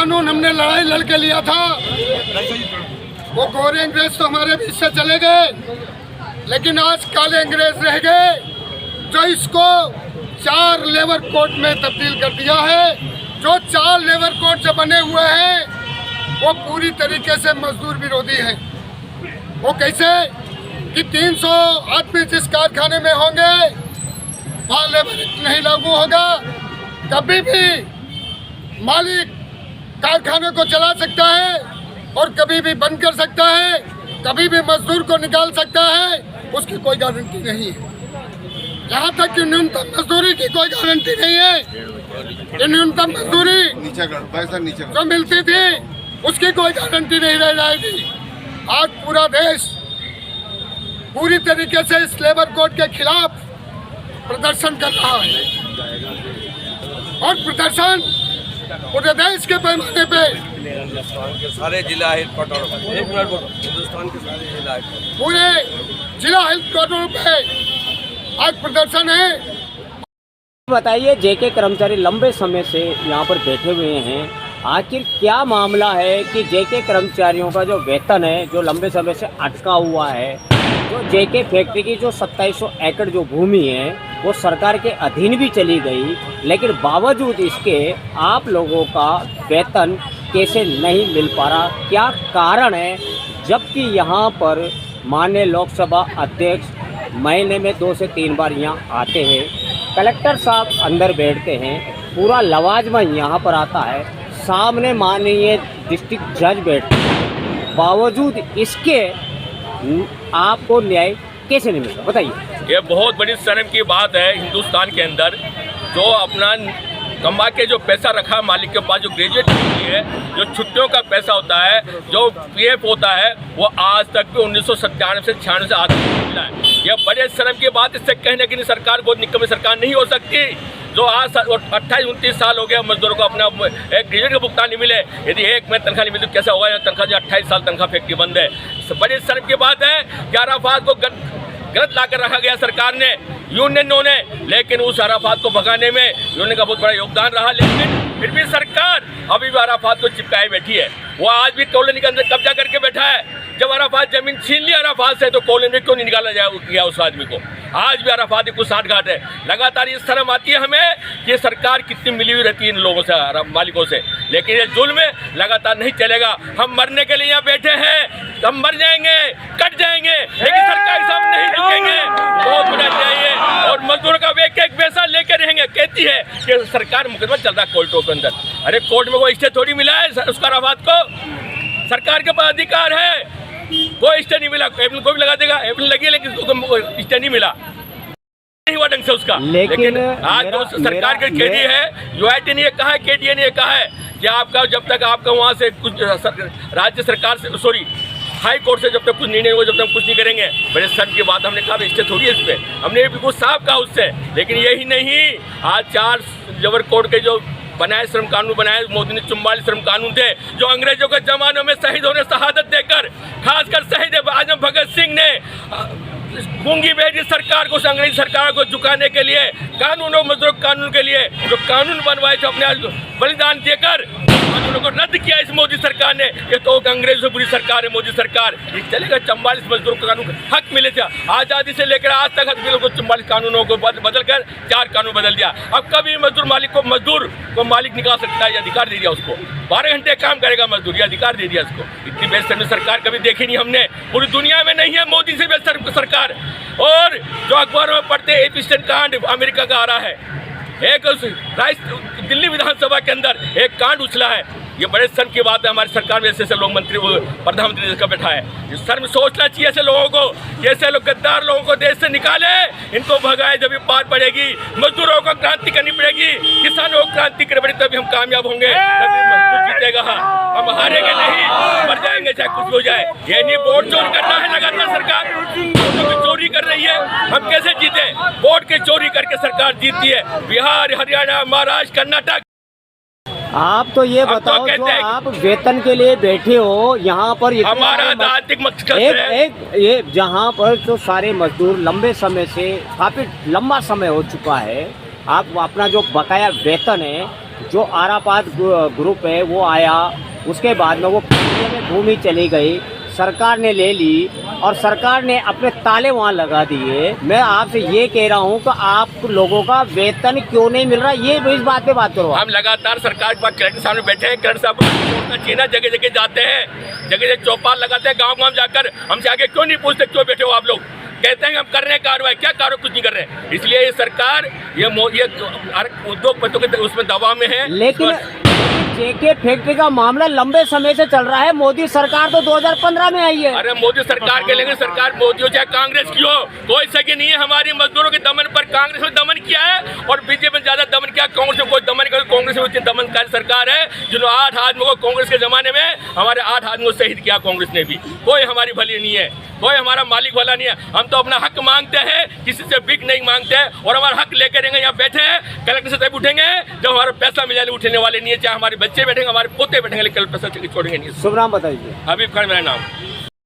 कानून हमने लड़ाई लड़के लिया था, वो गोरे अंग्रेज तो हमारे बीच से चले गए, लेकिन आज काले अंग्रेज रह गए जो इसको 4 लेबर कोड में तब्दील कर दिया है। जो 4 लेबर कोड जो बने हुए हैं वो पूरी तरीके से मजदूर विरोधी हैं। वो कैसे कि 300 आदमी जिस कारखाने में होंगे वहाँ लेबर नहीं लागू होगा। कभी भी मालिक कारखाने को चला सकता है और कभी भी बंद कर सकता है, कभी भी मजदूर को निकाल सकता है, उसकी कोई गारंटी नहीं है। यहाँ तक कि न्यूनतम मजदूरी की कोई गारंटी नहीं है। ये न्यूनतम मजदूरी जो मिलती थी उसकी कोई गारंटी नहीं रह जाएगी। आज पूरा देश पूरी तरीके से इस लेबर कोड के खिलाफ प्रदर्शन कर रहा है और प्रदर्शन पूरे देश के पैमाने पे हिंदुस्तान के सारे जिला हेडक्वार्टर हिंदुस्तान के सारे जिला पूरे जिला हेडक्वार्टर पे आज प्रदर्शन है। बताइए, जेके कर्मचारी लंबे समय से यहाँ पर बैठे हुए हैं, आखिर क्या मामला है कि जेके कर्मचारियों का जो वेतन है जो लंबे समय से अटका हुआ है, जो जेके फैक्ट्री की जो 2700 एकड़ जो भूमि है वो सरकार के अधीन भी चली गई, लेकिन बावजूद इसके आप लोगों का वेतन कैसे नहीं मिल पा रहा, क्या कारण है? जबकि यहाँ पर माननीय लोकसभा अध्यक्ष महीने में 2 से 3 बार यहाँ आते हैं, कलेक्टर साहब अंदर बैठते हैं, पूरा लवाजमा यहाँ पर आता है, सामने माननीय डिस्ट्रिक्ट जज बैठते हैं, बावजूद इसके आपको न्याय कैसे नहीं मिलता? बताइए। ये बहुत बड़ी शर्म की बात है हिंदुस्तान के अंदर, जो अपना कमा के जो पैसा रखा मालिक के पास, जो ग्रेजुएट होती है, जो छुट्टियों का पैसा होता है, जो पीएफ होता है, वो आज तक भी 1997 से 96 से आज तक नहीं मिला है। यह बड़े शर्म की बात। इससे कहने की सरकार बहुत निकम्मी सरकार नहीं हो सकती, जो आज 28-29 साल हो गया मजदूरों को अपना एक ग्रेजुएट का भुगतान नहीं मिले। यदि एक में तनख्वाह नहीं मिलती तो कैसा होगा? तनख्वाह जो 28 साल तनख्वाह फैक्ट्री बंद है। बड़ी शर्म की बात है कि अराफात को गलत लाकर रखा गया सरकार ने, यूनियनों ने, लेकिन उस अराफात को भगाने में यूनियन का बहुत बड़ा योगदान रहा, लेकिन फिर भी सरकार अभी भी अराफात को चिपकाए बैठी है। वो आज भी कॉलोनी के अंदर कब्जा करके बैठा है। जब अराफात जमीन छीन ली अराफात से तो कॉलोनी में क्यों नहीं निकाला गया उस आदमी को? आज भी अराफात को साठगांठ है। लगातार इस शर्म आती है हमें कि सरकार कितनी मिली हुई रहती है इन लोगों से, मालिकों से, लेकिन ये जुल्म लगातार नहीं चलेगा। हम मरने के लिए यहाँ बैठे हैं, हम मर जाएंगे, कट जाएंगे, लेकिन सरकार साहब नहीं रुकेंगे। बहुत बुरा चाहिए और मजदूरों का एक एक पैसा लेकर रहेंगे। कहती है कि सरकार मुकदमा चल रहा है कोर्टों के अंदर। अरे कोर्ट में कोई स्टे थोड़ी मिला है उसका अराफात को, सरकार के पास अधिकार है, कोई स्टे नहीं मिला। एप्रिल को भी लगा देगा, एप्रिल लगी लेकिन स्टे नहीं मिला, नहीं हुआ ढंग से उसका। लेकिन आज तो सरकार के केडी है, यूआईटी ने कहा है, केडीए ने कहा है कि आपका जब तक आपका वहाँ से कुछ राज्य सरकार से हाई कोर्ट से जब तक कुछ निर्णय हुआ, जब तक कुछ नहीं करेंगे। बड़े सर की बात हमने कहा स्टे थोड़ी है इस पर, हमने बिल्कुल साफ कहा उससे। लेकिन यही नहीं, आज 4 लेबर कोड के जो बनाए श्रम कानून बनाए मोदी ने, 44 श्रम कानून थे जो अंग्रेजों के जमानों में शहीदों ने शहादत देकर, खासकर शहीद आजम भगत सिंह ने गूंगी बहरी सरकार को, अंग्रेज सरकार को झुकाने के लिए, कानूनों मजदूर कानून के लिए जो कानून बनवाए थे, अपने बलिदान देकर कानूनों को रद्द किया इस मोदी सरकार ने। ये तो अंग्रेजों से बुरी सरकार है मोदी सरकार। ये चलेगा 44 मजदूरों को कानून हक मिले थे, आज़ादी से लेकर आज तक हक मिले को 44 कानूनों को बदल कर 4 कानून बदल दिया। अब कभी मजदूर को मालिक निकाल सकता है, ये अधिकार दे दिया उसको। 12 घंटे काम करेगा मजदूर, ये अधिकार दे दिया इसको। इतनी बेशर्मी सरकार कभी देखी नहीं हमने, पूरी दुनिया में नहीं है मोदी से बेशर्म सरकार। और जो अखबारों में पढ़ते एपिस्टन कांड अमेरिका का आ रहा है, एक दिल्ली विधानसभा के अंदर एक कांड उछला है। ये बड़े शर्म की बात है, हमारी सरकार में ऐसे लोग मंत्री प्रधानमंत्री देश का बैठा है। इस शर्म सोचना चाहिए ऐसे लोगों को, जैसे लोग गद्दार लोगों को देश से निकाले, इनको भगाए जब पार पड़ेगी। मजदूरों को क्रांति करनी पड़ेगी, किसानों को क्रांति करनी पड़ेगी, तभी हम कामयाब होंगे, तभी मजदूर जीतेगा। हम हारेंगे नहीं, मर जाएंगे चाहे कुछ हो जाए। ये नहीं वोट चोरी करना है लगातार सरकार, वोटों की चोरी कर रही है। हम कैसे जीते? वोट की चोरी करके सरकार जीतती है। बिहार, हरियाणा, महाराष्ट्र, कर्नाटक। आप तो ये बताओ, जो आप वेतन के लिए बैठे हो यहाँ पर, हमारा आर्थिक मकसद है ये जहाँ पर जो सारे मजदूर लंबे समय से, काफी लंबा समय हो चुका है, आप अपना जो बकाया वेतन है जो आरापात ग्रुप है वो आया, उसके बाद में वो पीछे में भूमि चली गई, सरकार ने ले ली और सरकार ने अपने ताले वहाँ लगा दिए। मैं आपसे ये कह रहा हूँ कि आप लोगों का वेतन क्यों नहीं मिल रहा, ये इस बात पे बात करो। हम लगातार सरकार के पास कलेक्टर सामने बैठे हैं, कलेक्टर साहब को छोड़ना चाहिए ना, जगह जगह जाते हैं, जगह जगह चौपाल लगाते हैं, गाँव गाँव जाकर हमसे आगे क्यों नहीं पूछते क्यों बैठे हो आप लोग। कहते हैं हम कर रहे हैं कार्रवाई, क्या कार्रवाई, कुछ नहीं कर रहे हैं। इसलिए ये सरकार ये उद्योगपतियों के उसमें दबाव में है। लेकिन जेके फैक्ट्री का मामला लंबे समय से चल रहा है, मोदी सरकार तो 2015 में आई है। अरे मोदी सरकार के लेंगे, सरकार मोदी हो चाहे कांग्रेस की हो, कोई सगी नहीं है। हमारी मजदूरों के दमन पर कांग्रेस ने दमन किया है और बीजेपी में ज्यादा दमन किया, कांग्रेस में कोई दमन किया। कांग्रेस में उतनी दमनकारी सरकार है जिन्होंने 8 आदमियों को कांग्रेस के जमाने में हमारे 8 आदमियों को शहीद किया कांग्रेस ने भी। कोई हमारी भली नहीं है, कोई हमारा मालिक भला नहीं है। हम तो अपना हक मांगते हैं, किसी से बिक नहीं मांगते हैं और हमारा हक लेकर रहेंगे। यहाँ बैठे हैं, कलेक्टर से तब उठेंगे जब हमारा पैसा मिल जाने, उठने वाले नहीं है। चाहे हमारे बच्चे बैठेंगे, हमारे पोते बैठेंगे, लेकिन पैसा छोड़ेंगे नहीं। शुभ नाम बताइए। हबीब खान मेरा नाम।